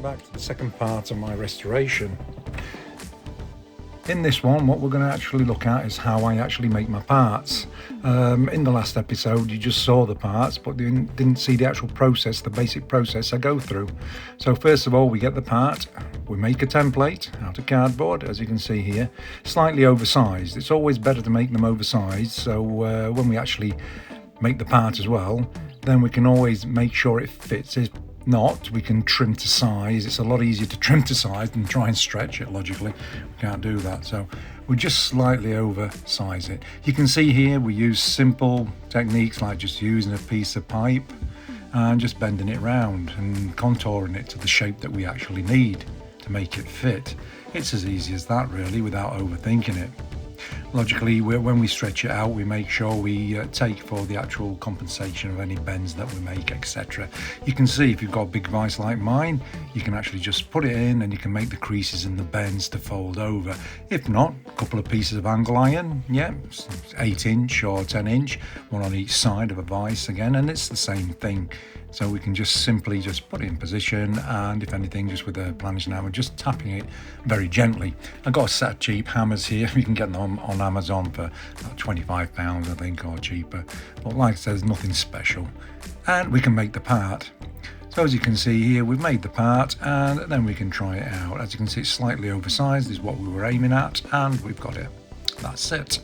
back to the second part of my restoration. In this one, what we're going to actually look at is how I actually make my parts. In the last episode, you just saw the parts, but you didn't see the actual process, the basic process I go through. So first of all, we get the part, we make a template out of cardboard, as you can see here, slightly oversized. It's always better to make them oversized, so when we actually make the part as well, then we can always make sure it fits. If not, we can trim to size. It's a lot easier to trim to size than try and stretch it logically. We can't do that, so we just slightly oversize it. You can see here we use simple techniques like just using a piece of pipe and just bending it round and contouring it to the shape that we actually need to make it fit. It's as easy as that really, without overthinking it. Logically, when we stretch it out, we make sure we take for the actual compensation of any bends that we make, etc. You can see if you've got a big vise like mine, you can actually just put it in and you can make the creases and the bends to fold over. If not, a couple of pieces of angle iron, 8-inch or 10-inch, one on each side of a vise again, and it's the same thing. So we can just simply just put it in position, and if anything, just with a planishing hammer, just tapping it very gently. I've got a set of cheap hammers here. You can get them on Amazon for about £25, I think, or cheaper. But like I said, there's nothing special. And we can make the part. So as you can see here, we've made the part, and then we can try it out. As you can see, it's slightly oversized, is what we were aiming at, and we've got it. That's it.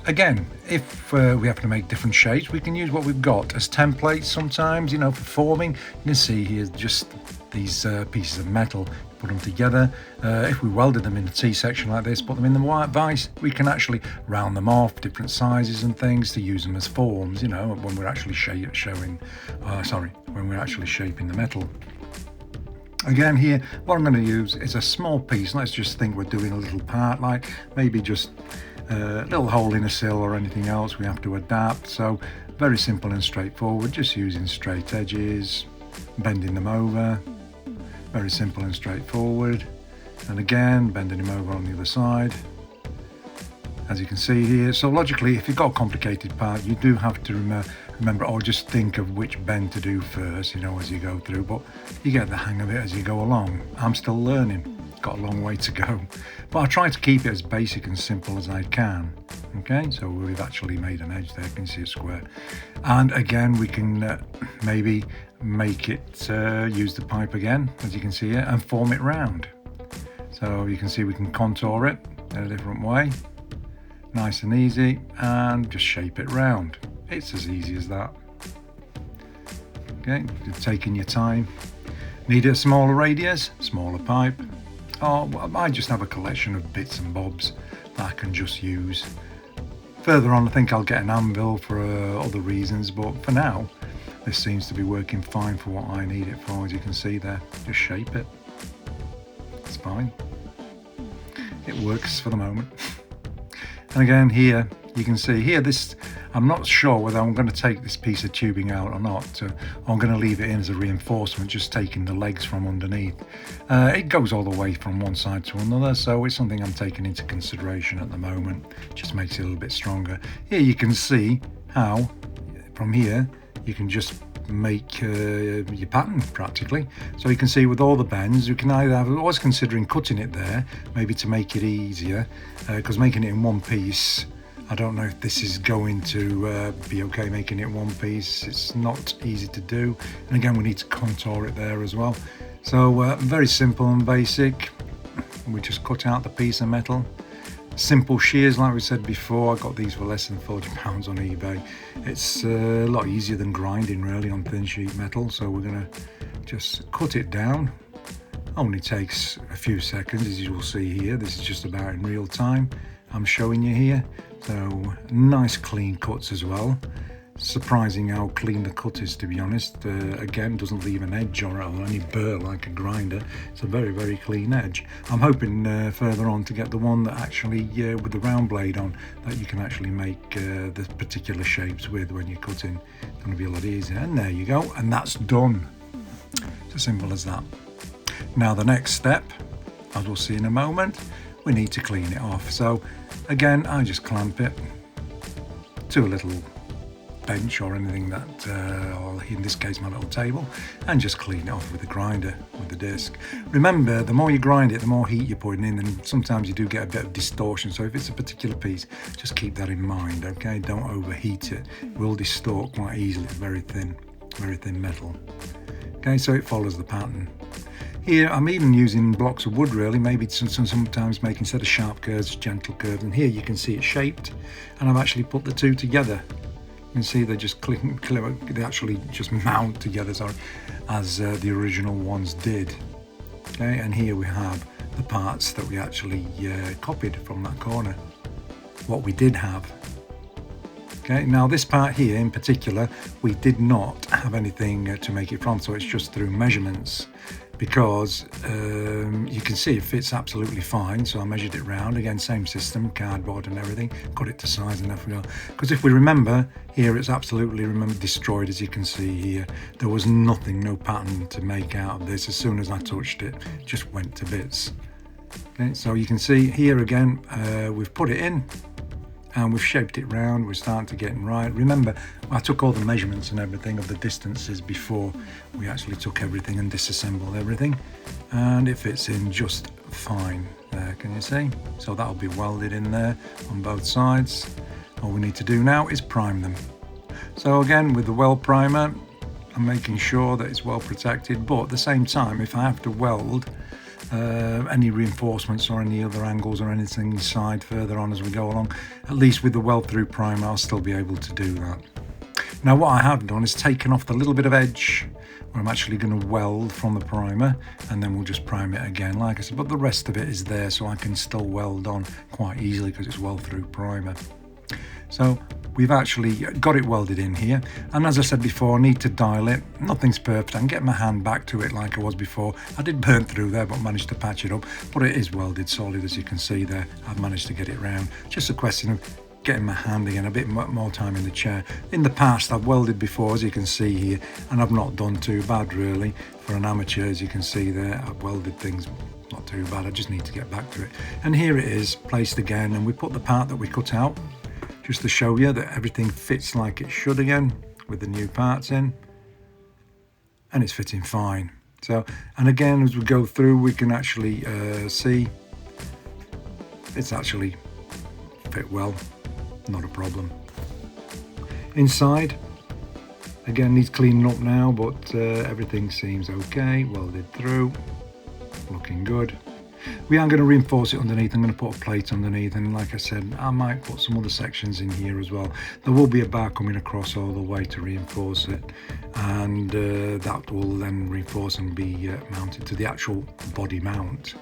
Again, if we have to make different shapes, we can use what we've got as templates sometimes, for forming. You can see here just these pieces of metal, put them together. If we welded them in a T-section like this, put them in the white vise, we can actually round them off, different sizes and things, to use them as forms, when we're actually shaping the metal. Again here, what I'm going to use is a small piece. Let's just think we're doing a little part, like maybe just a little hole in a sill or anything else we have to adapt. So very simple and straightforward, just using straight edges, bending them over, very simple and straightforward, and again bending them over on the other side, as you can see here. So logically, if you've got a complicated part, you do have to remember or just think of which bend to do first, as you go through, but you get the hang of it as you go along. I'm still learning, got a long way to go, but I try to keep it as basic and simple as I can. Okay, so we've actually made an edge there, you can see a square, and again we can maybe make it use the pipe again, as you can see here, and form it round. So you can see we can contour it in a different way, nice and easy, and just shape it round. It's as easy as that. Okay, you're taking your time. Need a smaller radius, smaller pipe, or I just have a collection of bits and bobs that I can just use. Further on, I think I'll get an anvil for other reasons, but for now this seems to be working fine for what I need it for. As you can see there, just shape it, it's fine, it works for the moment. And again here, you can see here, this, I'm not sure whether I'm going to take this piece of tubing out or not. I'm going to leave it in as a reinforcement, just taking the legs from underneath. It goes all the way from one side to another, so it's something I'm taking into consideration at the moment. Just makes it a little bit stronger. Here you can see how, from here, you can just make your pattern practically. So you can see with all the bends, you can either have, I was considering cutting it there, maybe to make it easier, because making it in one piece, I don't know if this is going to be okay making it one piece. It's not easy to do, and again we need to contour it there as well. So very simple and basic. We just cut out the piece of metal. Simple shears, like we said before. I got these for less than £40 on eBay. It's a lot easier than grinding really on thin sheet metal, so we're going to just cut it down. Only takes a few seconds, as you will see here. This is just about in real time I'm showing you here. So nice clean cuts as well. Surprising how clean the cut is, to be honest. Again, doesn't leave an edge or any burr like a grinder. It's a very, very clean edge. I'm hoping further on to get the one that actually, with the round blade on, that you can actually make the particular shapes with when you're cutting. It's going to be a lot easier. And there you go, and that's done. It's as simple as that. Now the next step, as we'll see in a moment, we need to clean it off. So again, I just clamp it to a little bench or anything that, or in this case my little table, and just clean it off with the grinder, with the disc. Remember, the more you grind it, the more heat you're putting in, and sometimes you do get a bit of distortion. So if it's a particular piece, just keep that in mind, okay? Don't overheat it. It will distort quite easily. It's very thin metal. Okay, so it follows the pattern. Here I'm even using blocks of wood really, maybe sometimes make, instead of sharp curves, gentle curves, and here you can see it shaped, and I've actually put the two together. You can see they just they actually just mount together, sorry, as the original ones did. Okay, and here we have the parts that we actually copied from that corner, what we did have. Okay, now this part here in particular, we did not have anything to make it from, so it's just through measurements, because you can see it fits absolutely fine. So I measured it round, again same system, cardboard and everything, cut it to size enough, because if we remember here, it's absolutely destroyed. As you can see here, there was nothing, no pattern to make out of this. As soon as I touched it, it just went to bits. Okay, so you can see here again, we've put it in and we've shaped it round. We're starting to get it right. Remember, I took all the measurements and everything of the distances before we actually took everything and disassembled everything, and it fits in just fine there, can you see? So that'll be welded in there on both sides. All we need to do now is prime them. So again, with the weld primer, I'm making sure that it's well protected, but at the same time, if I have to weld any reinforcements or any other angles or anything inside further on as we go along, at least with the weld through primer I'll still be able to do that. Now what I have done is taken off the little bit of edge where I'm actually going to weld from the primer, and then we'll just prime it again like I said, but the rest of it is there, so I can still weld on quite easily because it's weld through primer. So we've actually got it welded in here, and as I said before, I need to dial it. Nothing's perfect. I can get my hand back to it like I was before. I did burn through there, but managed to patch it up, but it is welded solid, as you can see there. I've managed to get it round. Just a question of getting my hand again, a bit more time in the chair. In the past I've welded before, as you can see here, and I've not done too bad really. For an amateur, as you can see there, I've welded things not too bad. I just need to get back to it. And here it is placed again, and we put the part that we cut out just to show you that everything fits like it should again with the new parts in, and it's fitting fine. So, and again, as we go through, we can actually see it's actually fit well, not a problem. Inside again needs cleaning up now, but everything seems okay, welded through, looking good. We are going to reinforce it underneath. I'm going to put a plate underneath, and like I said, I might put some other sections in here as well. There will be a bar coming across all the way to reinforce it, and that will then reinforce and be mounted to the actual body mount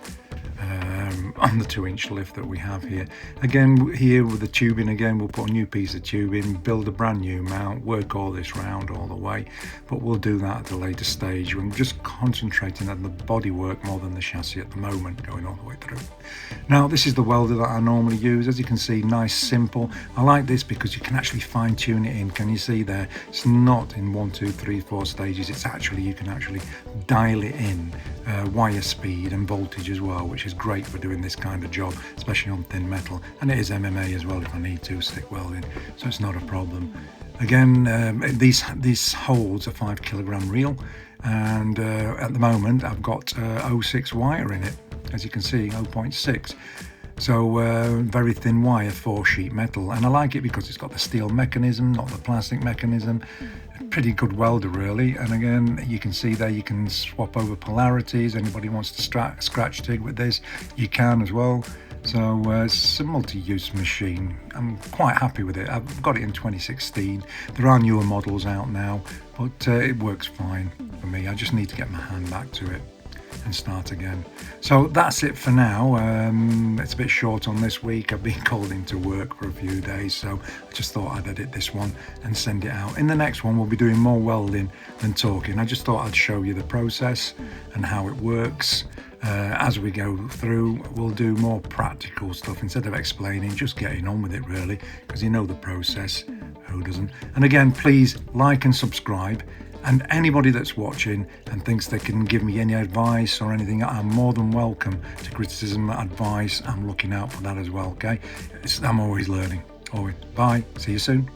on the 2-inch lift that we have here. Again, here with the tubing, again we'll put a new piece of tubing, build a brand new mount, work all this round all the way, but we'll do that at a later stage. I'm just concentrating on the body work more than the chassis at the moment, going all the way through. Now this is the welder that I normally use. As you can see, nice, simple. I like this because you can actually fine tune it in. Can you see there? It's not in 1, 2, 3, 4 stages. It's actually, you can actually dial it in, wire speed and voltage as well, which is great for doing this kind of job, especially on thin metal. And it is MMA as well if I need to, stick welding, so it's not a problem. Again, these holes are 5 kilogram reel, and at the moment I've got 0.6 wire in it, as you can see, 0.6. So very thin wire for sheet metal, and I like it because it's got the steel mechanism, not the plastic mechanism. Pretty good welder really. And again, you can see there you can swap over polarities. Anybody wants to scratch TIG with this, you can as well. So it's a multi-use machine. I'm quite happy with it. I've got it in 2016. There are newer models out now, but it works fine for me. I just need to get my hand back to it and start again. So that's it for now. It's a bit short on this week. I've been called into work for a few days, so I just thought I'd edit this one and send it out. In the next one we'll be doing more welding than talking. I just thought I'd show you the process and how it works. As we go through, we'll do more practical stuff instead of explaining, just getting on with it really, because you know the process, who doesn't? And again, please like and subscribe. And anybody that's watching and thinks they can give me any advice or anything, I'm more than welcome to criticism, advice. I'm looking out for that as well, okay? I'm always learning. Always. Bye. See you soon.